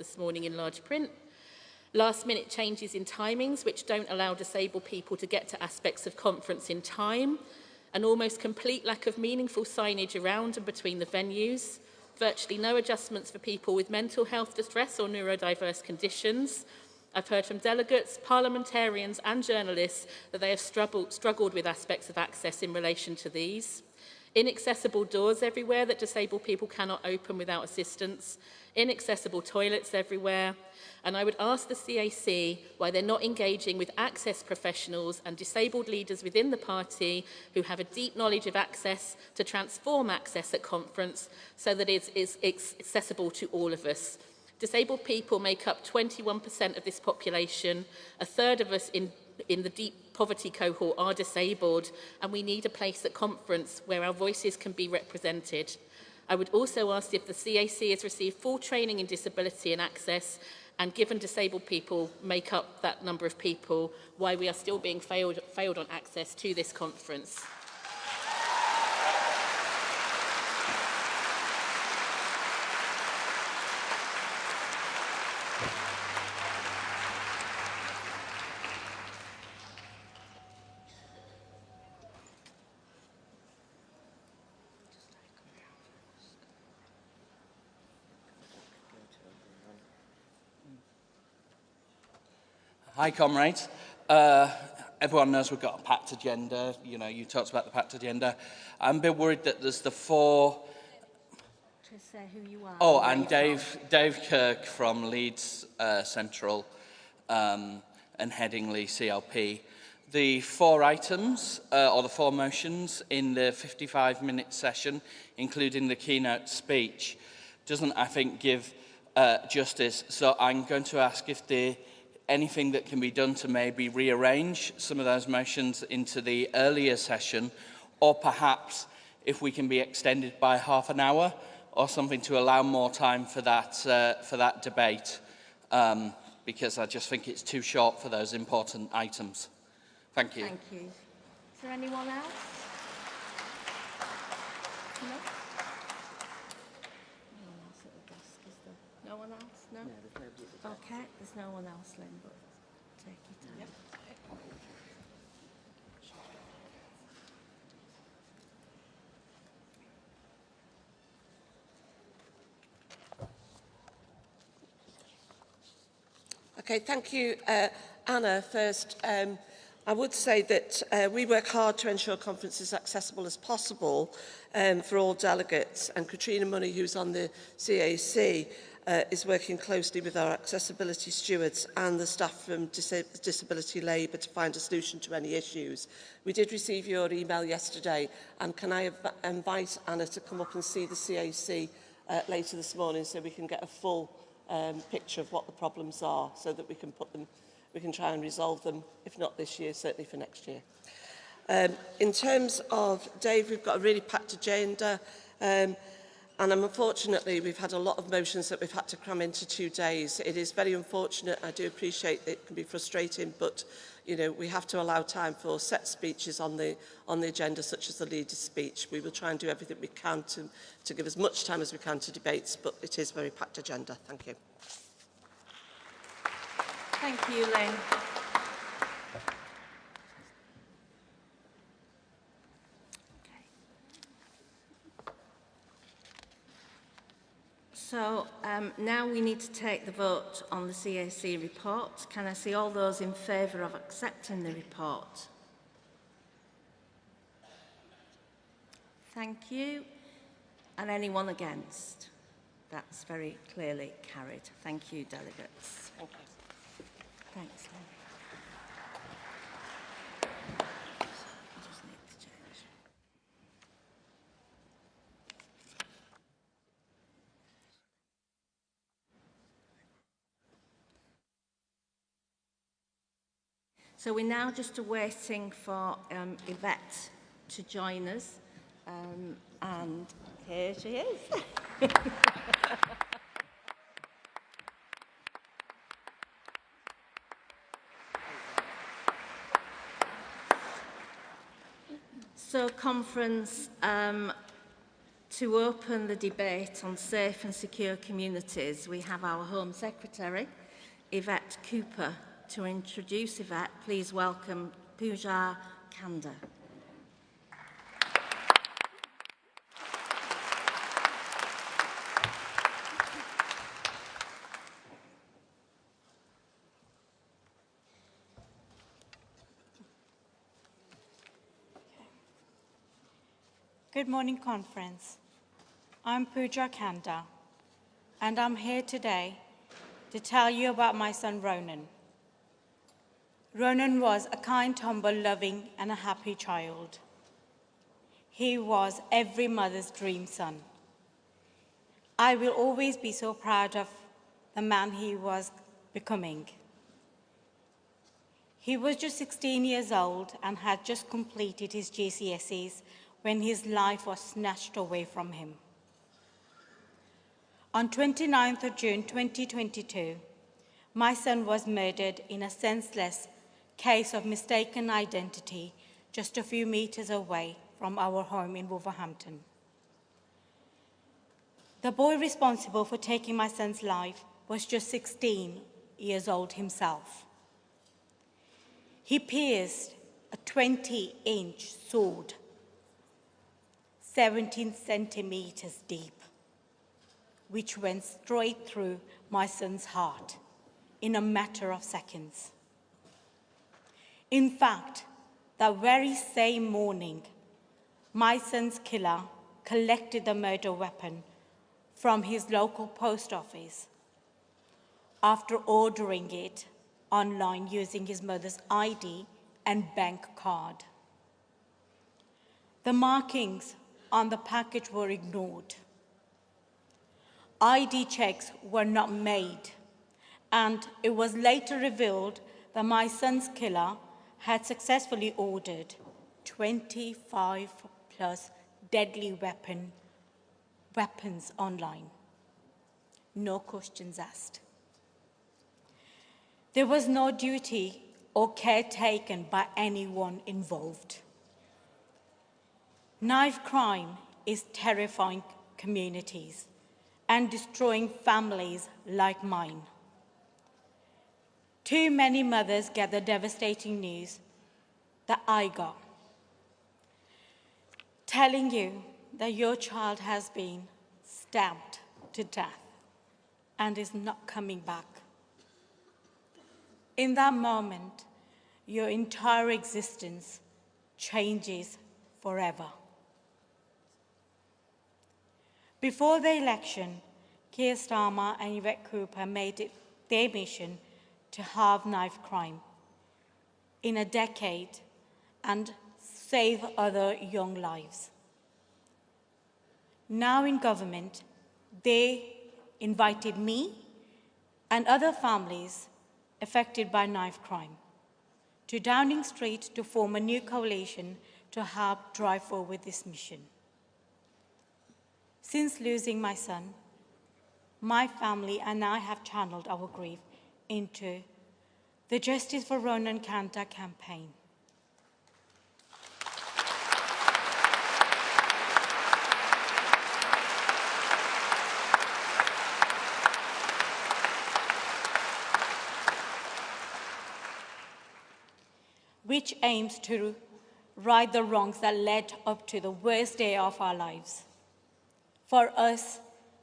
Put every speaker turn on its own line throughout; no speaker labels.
this morning in large print. Last-minute changes in timings, which don't allow disabled people to get to aspects of conference in time. An almost complete lack of meaningful signage around and between the venues. Virtually no adjustments for people with mental health distress or neurodiverse conditions. I've heard from delegates, parliamentarians and journalists that they have struggled with aspects of access in relation to these. Inaccessible doors everywhere that disabled people cannot open without assistance. Inaccessible toilets everywhere. And I would ask the CAC why they're not engaging with access professionals and disabled leaders within the party who have a deep knowledge of access to transform access at conference so that it is accessible to all of us. Disabled people make up 21% of this population. A third of us in the deep poverty cohort are disabled, and we need a place at conference where our voices can be represented. I would also ask if the CAC has received full training in disability and access, and given disabled people make up that number of people, why we are still being failed on access to this conference.
Hi, comrades. Everyone knows we've got a packed agenda. You know, you talked about the packed agenda. I'm a bit worried that there's the four...
To say who you are.
Oh, and Dave Kirk from Leeds Central and Headingley CLP. The four items, or the four motions in the 55-minute session, including the keynote speech, doesn't, I think, give justice. So I'm going to ask if anything that can be done to maybe rearrange some of those motions into the earlier session, or perhaps if we can be extended by half an hour or something to allow more time for that debate, because I just think it's too short for those important items. Thank you.
Thank you. Is there anyone else? No? No one else at the desk, is there? No one else? No? Okay, there's no one else, Lynn, but take your time. Yep.
Okay, thank you, Anna. First, I would say that we work hard to ensure conference is accessible as possible for all delegates, and Katrina Money, who's on the CAC, is working closely with our accessibility stewards and the staff from Disability Labour to find a solution to any issues. We did receive your email yesterday, and can I invite Anna to come up and see the CAC later this morning so we can get a full picture of what the problems are, so that we can try and resolve them, if not this year, certainly for next year. In terms of Dave, we've got a really packed agenda, and unfortunately we've had a lot of motions that we've had to cram into 2 days. It is very unfortunate. I do appreciate that it can be frustrating, but you know, we have to allow time for set speeches on the agenda, such as the leader's speech. We will try and do everything we can to give as much time as we can to debates, but it is a very packed agenda. Thank you.
Thank you, Lynn. So now we need to take the vote on the CAC report. Can I see all those in favour of accepting the report? Thank you. And anyone against? That's very clearly carried. Thank you, delegates.
Thank you.
Thanks, Lynn. I just need to change. So we're now just waiting for Yvette to join us, and here she is. So conference To open the debate on safe and secure communities, we have our Home Secretary, Yvette Cooper. To introduce Yvette, please welcome Pooja Kanda.
Good morning, conference. I'm Pooja Kanda, and I'm here today to tell you about my son, Ronan. Ronan was a kind, humble, loving, and a happy child. He was every mother's dream son. I will always be so proud of the man he was becoming. He was just 16 years old and had just completed his GCSEs when his life was snatched away from him. On 29th of June 2022, my son was murdered in a senseless case of mistaken identity just a few meters away from our home in Wolverhampton. The boy responsible for taking my son's life was just 16 years old himself. He pierced a 20-inch sword 17 centimeters deep, which went straight through my son's heart in a matter of seconds. In fact, that very same morning, my son's killer collected the murder weapon from his local post office after ordering it online using his mother's ID and bank card. The markings on the package were ignored. ID checks were not made, and it was later revealed that my son's killer had successfully ordered 25 plus deadly weapons online. No questions asked. There was no duty or care taken by anyone involved. Knife crime is terrifying communities and destroying families like mine. Too many mothers get the devastating news that I got, telling you that your child has been stabbed to death and is not coming back. In that moment, your entire existence changes forever. Before the election, Keir Starmer and Yvette Cooper made it their mission to halve knife crime in a decade and save other young lives. Now in government, they invited me and other families affected by knife crime to Downing Street to form a new coalition to help drive forward this mission. Since losing my son, my family and I have channeled our grief into the Justice for Ronan Kanda campaign. Which aims to right the wrongs that led up to the worst day of our lives. For us,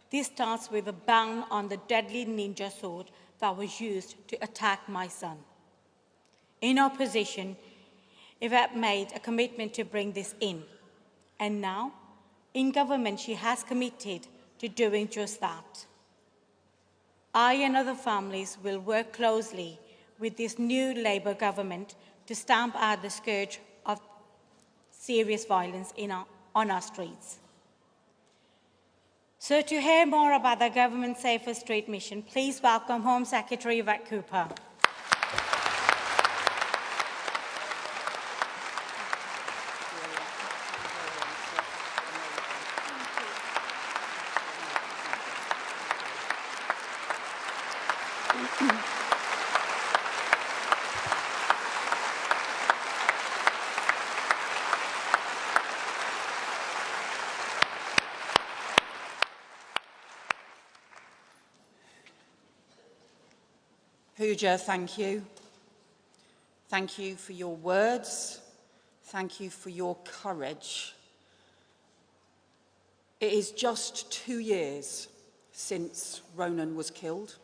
this starts with a ban on the deadly ninja sword that was used to attack my son. In opposition, Yvette made a commitment to bring this in, and now, in government, she has committed to doing just that. I and other families will work closely with this new Labour government to stamp out the scourge of serious violence on our streets. So to hear more about the government Safer Street mission, please welcome Home Secretary Yvette Cooper.
Pooja, thank you. Thank you for your words. Thank you for your courage. It is just 2 years since Ronan was killed,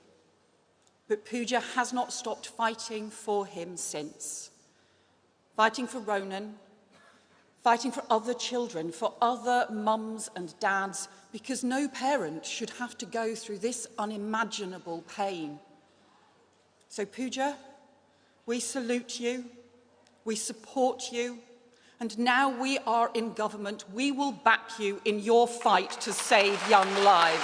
but Pooja has not stopped fighting for him since. Fighting for Ronan, fighting for other children, for other mums and dads, because no parent should have to go through this unimaginable pain. So Pooja, we salute you, we support you, and now we are in government, we will back you in your fight to save young lives.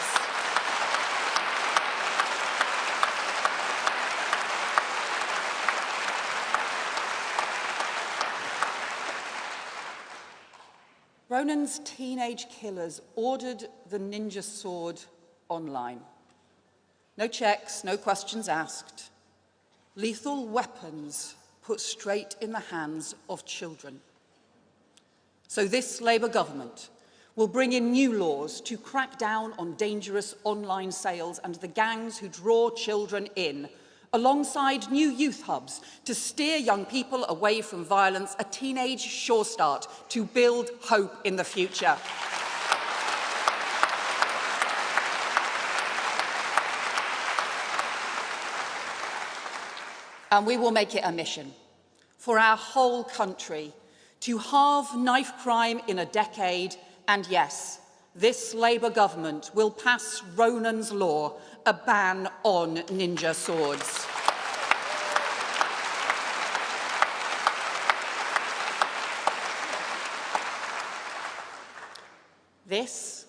Ronan's teenage killers ordered the ninja sword online. No checks, no questions asked. Lethal weapons put straight in the hands of children. So this Labour government will bring in new laws to crack down on dangerous online sales and the gangs who draw children in, alongside new youth hubs to steer young people away from violence, a teenage sure start to build hope in the future. And we will make it a mission for our whole country to halve knife crime in a decade, and yes, this Labour government will pass Ronan's Law, a ban on ninja swords. This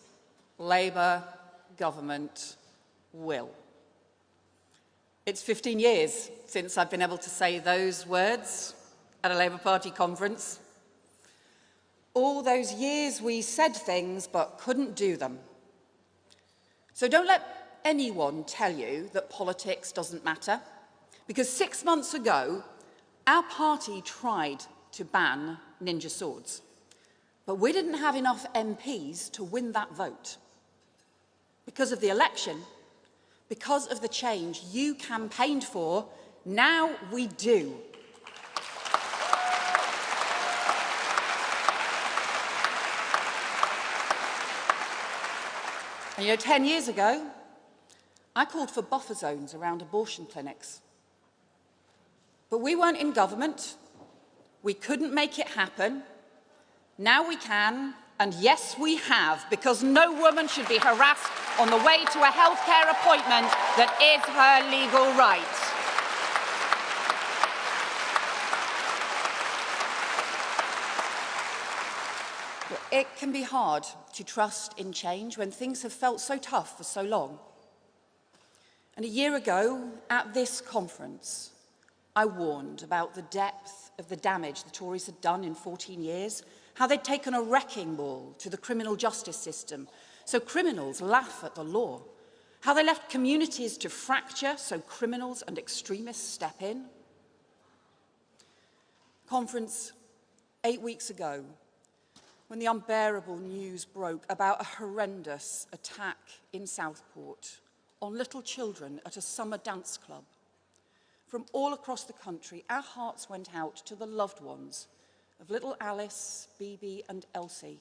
Labour government will. It's 15 years since I've been able to say those words at a Labour Party conference. All those years we said things but couldn't do them. So don't let anyone tell you that politics doesn't matter, because 6 months ago, our party tried to ban ninja swords, but we didn't have enough MPs to win that vote. Because of the election, because of the change you campaigned for, now we do. And you know, 10 years ago, I called for buffer zones around abortion clinics. But we weren't in government. We couldn't make it happen. Now we can, and yes, we have, because no woman should be harassed on the way to a healthcare appointment that is her legal right. It can be hard to trust in change when things have felt so tough for so long. And a year ago, at this conference, I warned about the depth of the damage the Tories had done in 14 years, how they'd taken a wrecking ball to the criminal justice system, so criminals laugh at the law, how they left communities to fracture, so criminals and extremists step in. Conference 8 weeks ago, when the unbearable news broke about a horrendous attack in Southport on little children at a summer dance club. From all across the country, our hearts went out to the loved ones of little Alice, Bibi and Elsie.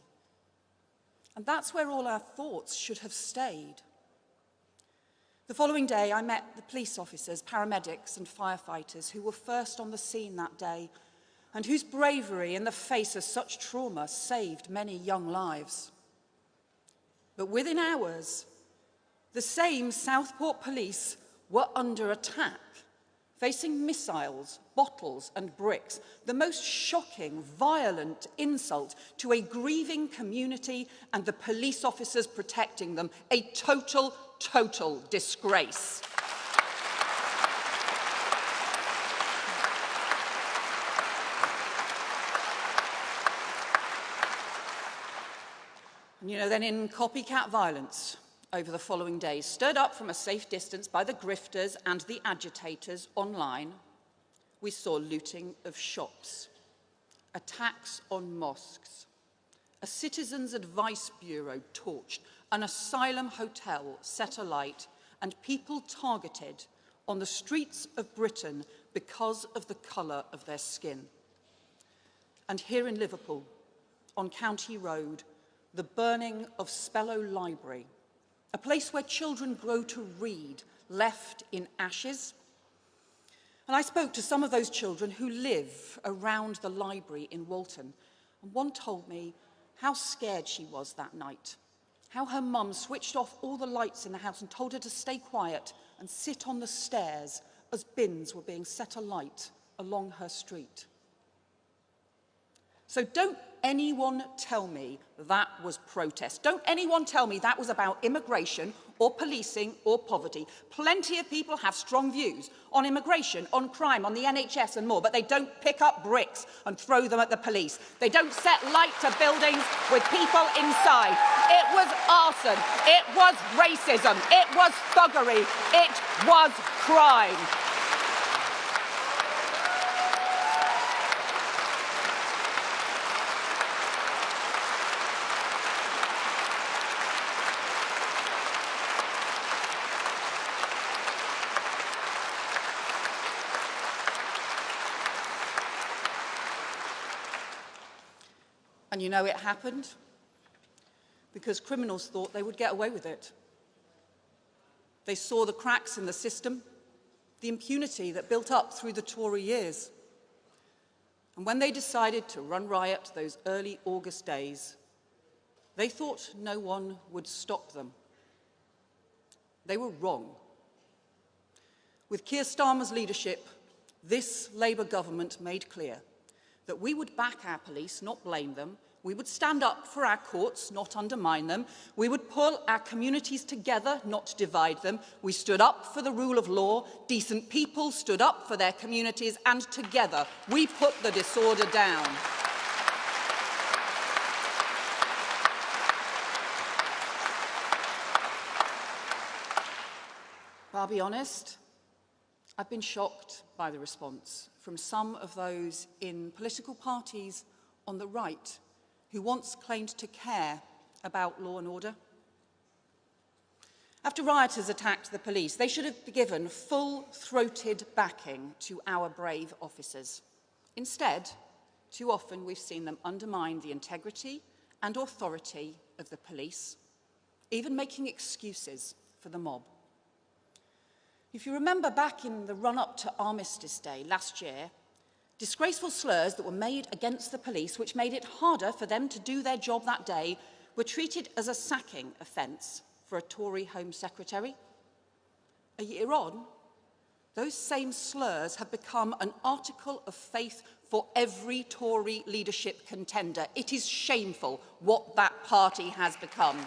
And that's where all our thoughts should have stayed. The following day, I met the police officers, paramedics and firefighters who were first on the scene that day and whose bravery in the face of such trauma saved many young lives. But within hours, the same Southport police were under attack, facing missiles, bottles and bricks, the most shocking, violent insult to a grieving community and the police officers protecting them, a total disgrace. You know, then in copycat violence over the following days, stirred up from a safe distance by the grifters and the agitators online, we saw looting of shops, attacks on mosques, a citizens' advice bureau torched, an asylum hotel set alight, and people targeted on the streets of Britain because of the colour of their skin. And here in Liverpool, on County Road, the burning of Spellow Library, a place where children grow to read, left in ashes. And I spoke to some of those children who live around the library in Walton, and one told me how scared she was that night, how her mum switched off all the lights in the house and told her to stay quiet and sit on the stairs as bins were being set alight along her street. So don't anyone tell me that was protest. Don't anyone tell me that was about immigration or policing or poverty. Plenty of people have strong views on immigration, on crime, on the NHS and more, but they don't pick up bricks and throw them at the police. They don't set light to buildings with people inside. It was arson. It was racism. It was thuggery. It was crime. And you know it happened because criminals thought they would get away with it. They saw the cracks in the system, the impunity that built up through the Tory years. And when they decided to run riot those early August days, they thought no one would stop them. They were wrong. With Keir Starmer's leadership, this Labour government made clear that we would back our police, not blame them. We would stand up for our courts, not undermine them. We would pull our communities together, not divide them. We stood up for the rule of law. Decent people stood up for their communities, and together we put the disorder down. I'll be honest, I've been shocked by the response from some of those in political parties on the right who once claimed to care about law and order. After rioters attacked the police, they should have given full-throated backing to our brave officers. Instead, too often we've seen them undermine the integrity and authority of the police, even making excuses for the mob. If you remember back in the run-up to Armistice Day last year, disgraceful slurs that were made against the police, which made it harder for them to do their job that day, were treated as a sacking offence for a Tory Home Secretary. A year on, those same slurs have become an article of faith for every Tory leadership contender. It is shameful what that party has become.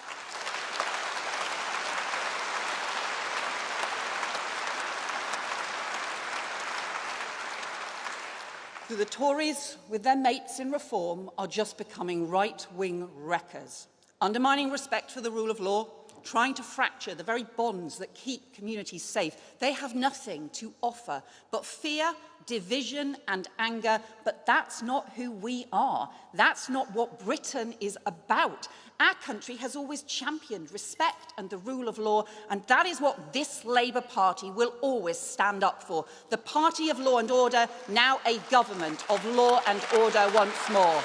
The Tories, with their mates in reform, are just becoming right-wing wreckers, undermining respect for the rule of law, trying to fracture the very bonds that keep communities safe. They have nothing to offer but fear, division and anger, but that's not who we are. That's not what Britain is about. Our country has always championed respect and the rule of law, and that is what this Labour Party will always stand up for. The party of law and order, now a government of law and order once more.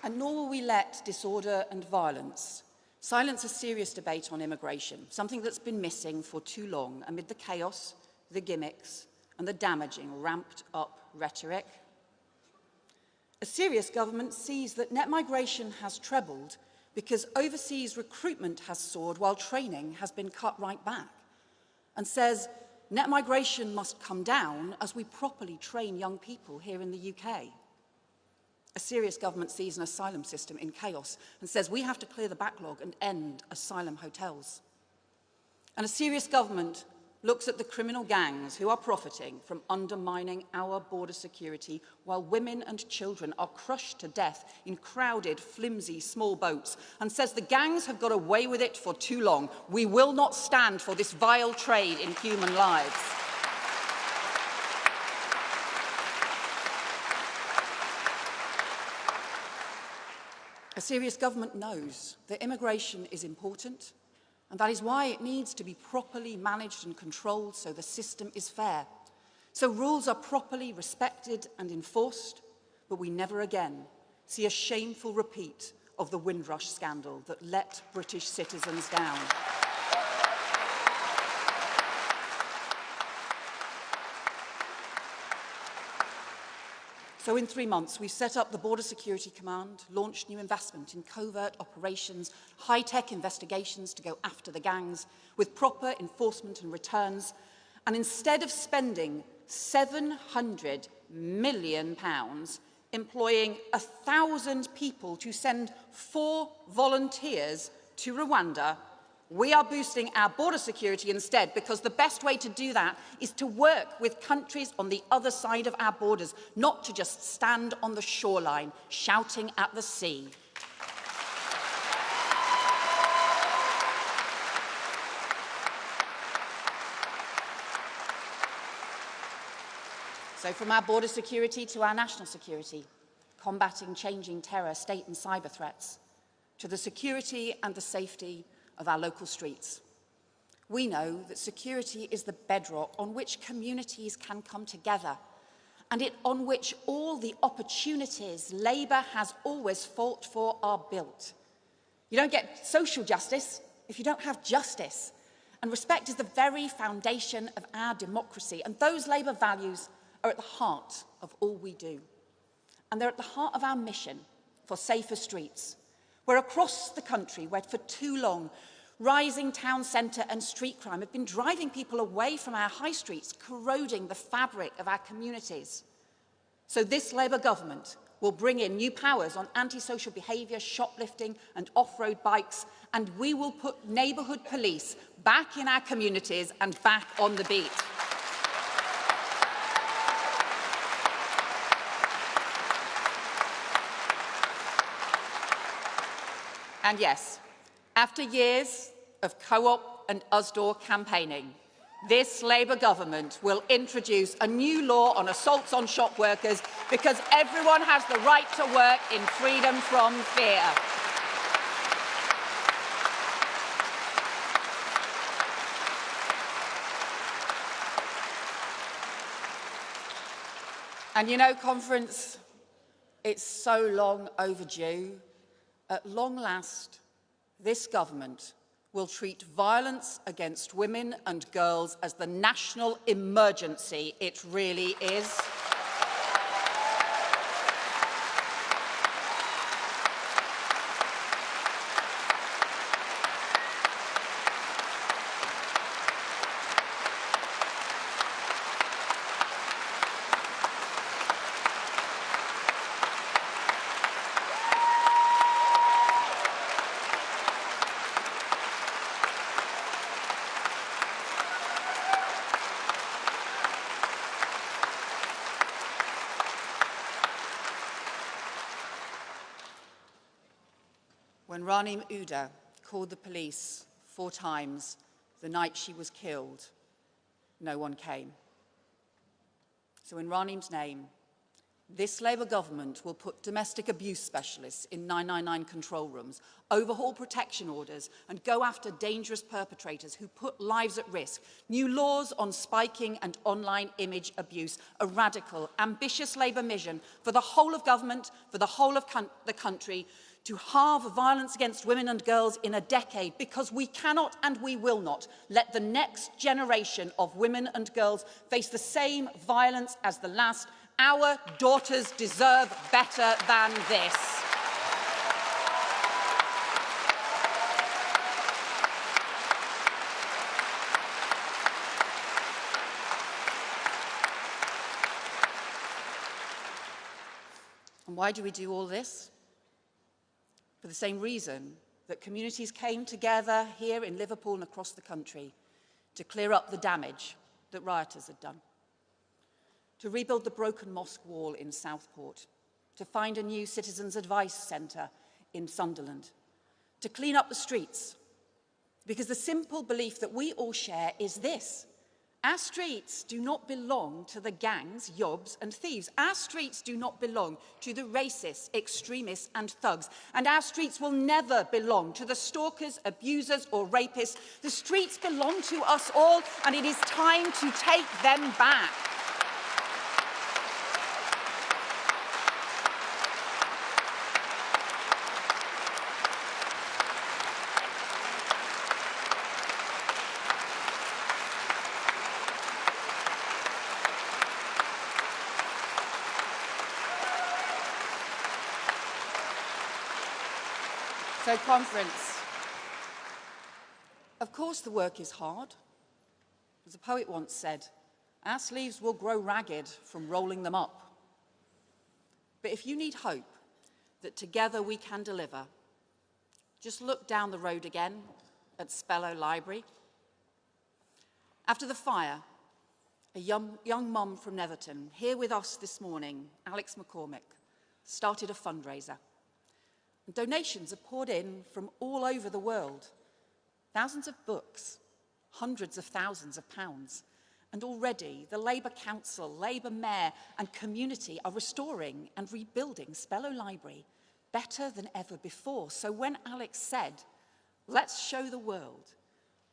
And nor will we let disorder and violence silence a serious debate on immigration, something that's been missing for too long amid the chaos, the gimmicks, and the damaging, ramped-up rhetoric. A serious government sees that net migration has trebled because overseas recruitment has soared while training has been cut right back, and says net migration must come down as we properly train young people here in the UK. A serious government sees an asylum system in chaos and says we have to clear the backlog and end asylum hotels. And a serious government looks at the criminal gangs who are profiting from undermining our border security while women and children are crushed to death in crowded, flimsy, small boats, and says the gangs have got away with it for too long. We will not stand for this vile trade in human lives. A serious government knows that immigration is important, and that is why it needs to be properly managed and controlled so the system is fair. So rules are properly respected and enforced, but we never again see a shameful repeat of the Windrush scandal that let British citizens down. So in 3 months, we've set up the Border Security Command, launched new investment in covert operations, high-tech investigations to go after the gangs, with proper enforcement and returns. And instead of spending £700 million employing 1,000 people to send 4 volunteers to Rwanda, we are boosting our border security instead, because the best way to do that is to work with countries on the other side of our borders, not to just stand on the shoreline shouting at the sea. So from our border security to our national security, combating changing terror, state and cyber threats, to the security and the safety of our local streets. We know that security is the bedrock on which communities can come together, and on which all the opportunities Labour has always fought for are built. You don't get social justice if you don't have justice, and respect is the very foundation of our democracy, and those Labour values are at the heart of all we do. And they're at the heart of our mission for safer streets, where across the country, where for too long, rising town centre and street crime have been driving people away from our high streets, corroding the fabric of our communities. So this Labour government will bring in new powers on antisocial behaviour, shoplifting and off-road bikes, and we will put neighbourhood police back in our communities and back on the beat. And yes, after years of co-op and USDOR campaigning, this Labour government will introduce a new law on assaults on shop workers, because everyone has the right to work in freedom from fear. And you know, conference, it's so long overdue. At long last, this government will treat violence against women and girls as the national emergency it really is. When Ranim Uda called the police 4 times the night she was killed, no one came. So in Ranim's name, this Labour government will put domestic abuse specialists in 999 control rooms, overhaul protection orders, and go after dangerous perpetrators who put lives at risk. New laws on spiking and online image abuse, a radical, ambitious Labour mission for the whole of government, for the whole of the country, to halve violence against women and girls in a decade, because we cannot and we will not let the next generation of women and girls face the same violence as the last. Our daughters deserve better than this. And why do we do all this? For the same reason that communities came together here in Liverpool and across the country to clear up the damage that rioters had done, to rebuild the broken mosque wall in Southport, to find a new citizens' advice centre in Sunderland, to clean up the streets, because the simple belief that we all share is this: Our streets do not belong to the gangs, yobs and thieves. Our streets do not belong to the racists, extremists and thugs. And our streets will never belong to the stalkers, abusers or rapists. The streets belong to us all, and it is time to take them back. So, conference. Of course the work is hard. As a poet once said, our sleeves will grow ragged from rolling them up. But if you need hope that together we can deliver, just look down the road again at Spello Library. After the fire, a young mum from Netherton, here with us this morning, Alex McCormick, started a fundraiser. And donations are poured in from all over the world. Thousands of books, hundreds of thousands of pounds. And already the Labour Council, Labour Mayor and community are restoring and rebuilding Spello Library better than ever before. So when Alex said, let's show the world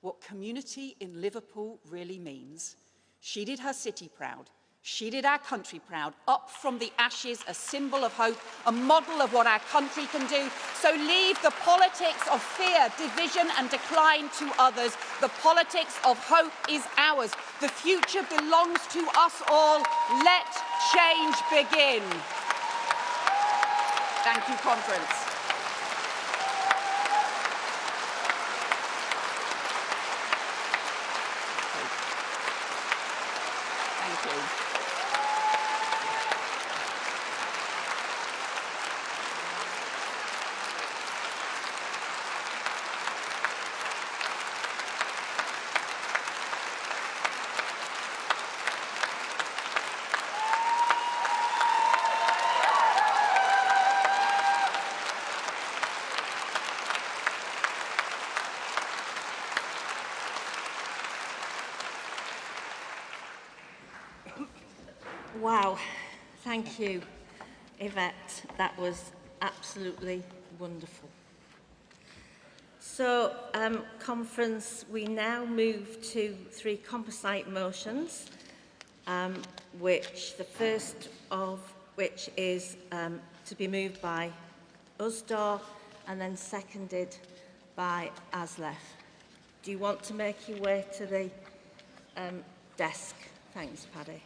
what community in Liverpool really means, she did her city proud. She did our country proud. Up from the ashes, a symbol of hope, a model of what our country can do. So leave the politics of fear, division and decline to others. The politics of hope is ours. The future belongs to us all. Let change begin. Thank you, conference. Thank you.
Wow, thank you, Yvette. That was absolutely wonderful. So, conference, we now move to 3 composite motions, which the first of which is to be moved by Usdaw and then seconded by Aslef. Do you want to make your way to the desk? Thanks, Paddy.